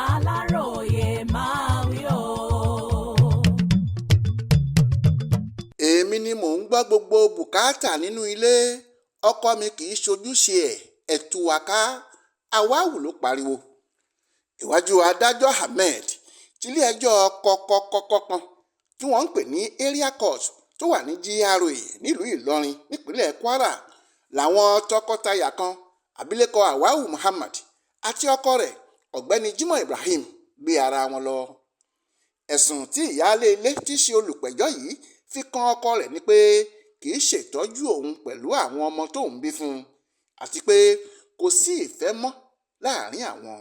Aláròyé máa wí o. èmi ni mò ń gbọ́ gbogbo bùkátà nínú ilé ọkọ mi kì í ṣojúṣe ẹ̀ tú wa ká Awáwù ló pariwo iwájú adájọ́ Ahmed tílé-ẹjọ́ kọ̀kọ̀kọ̀kan tí wọ́n ń pè ní area court tó wà ní GRA nílùú Ìlọrin nípínlẹ̀ Kwara làwọn tọkọtaya kan abilékọ Awáwù Muhammad àti ọkọ rẹ̀ ọ̀gbẹ́ni Jimoh Ibrahim gbé ara wọn lọ. ẹ̀sùn tí ìyáálé ilé tí í ṣe olùpẹ̀jọ́ yìí fi kan ọkọ rẹ̀ ni pé kì í ṣètọ́jú òun pẹ̀lú àwọn ọmọ tóun bí fún un àti pé kò sí ìfẹ́ mọ́ láàrin àwọn.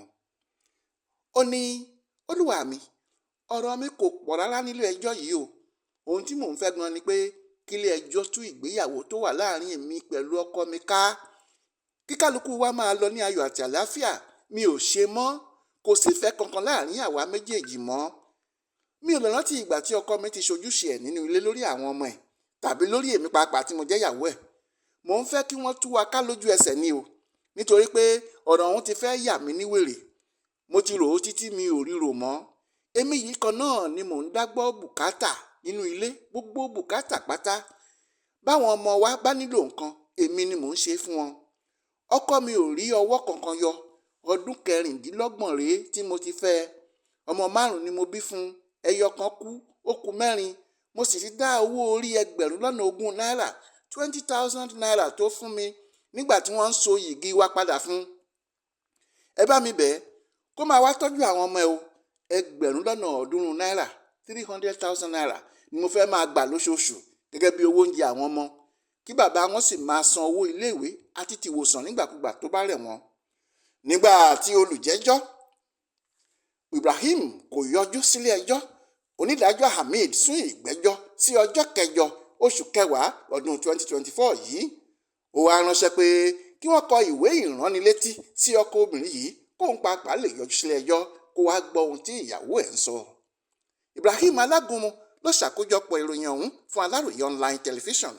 ó ní olúwa mi ọ̀rọ̀ mi kò pọ̀ rárá nílé ẹjọ́ yìí o ohun tí mò ń fẹ́ gan ni pé kílé ẹjọ́ tú ìgbéyàwó tó wà láàrin èmi pẹ̀lú ọkọ mi ká kí kálukú wa máa lọ ní ayọ̀ àti àlàáfíà mi ò ṣe mọ́ kò sífẹ̀ẹ́ kankan láàrin àwa méjèèjì mọ́ mi ò lè rántí ìgbà tí ọkọ mi ti ṣojúṣe ẹ̀ nínú ilé lórí àwọn ọmọ ẹ̀ tàbí lórí èmi pàápàá tí mo jẹ́ ìyàwó ẹ̀ mò ń fẹ́ kí wọ́n tú wa ká lójú ẹsẹ̀ ni o nítorí pé ọ̀rọ̀ ọ̀hún ti fẹ́ yà mí níwèrè mo ti rò ó títí mi ò ríro mọ́ èmi yìí kan náà ni mò ń dágbọ́ bùkátà nínú ilé gbogbo bùkátà pátá báwọn ọmọ wa bá nílò nǹkan èmi ni mò ń ṣe fún wọn ọkọ mi ò rí ọwọ́ kankan yọ ọdún 26 rèé tí mo ti fẹ́ ọmọ 5 ni mo bí fún ẹyọ kan kú ó kù 4 mo sì ti dá owó orí 20,000 náírà 20,000 naira tó fún mi nígbà tí wọ́n ń so yìgì wa padà fún ẹ bá mi bẹ̀ kó máa wá tọ́jú àwọn ọmọ ẹ o 100,000 náírà 300,000 naira ni mo fẹ́ máa gbà lóṣooṣù gẹ́gẹ́ bí owó oúnjẹ àwọn ọmọ kí bàbá wọn sì máa san owó iléèwé àti tìwòsàn nígbàkúgbà tó bá rẹ̀ wọ́n. nígbà tí olùjẹ́jọ́ Ibrahim kò yọjú sílé ẹjọ́ onídàájọ́ Ahmed sún ìgbẹ́jọ́ sí ọjọ́ 8 oṣù kẹwàá ọdún 2024 yìí ó wá ránṣẹ́ pé kí wọ́n kọ ìwé ìránnilétí sí ọkọ obìnrin yìí kóun pàápàá lè yọjú sílé ẹjọ́ kó wá gbọ́ ohun tí ìyàwó ẹ̀ ń sọ. Ibrahim Alágúnmu ló ṣàkójọpọ̀ ìròyìn ọ̀hún fún Aláròyé online television.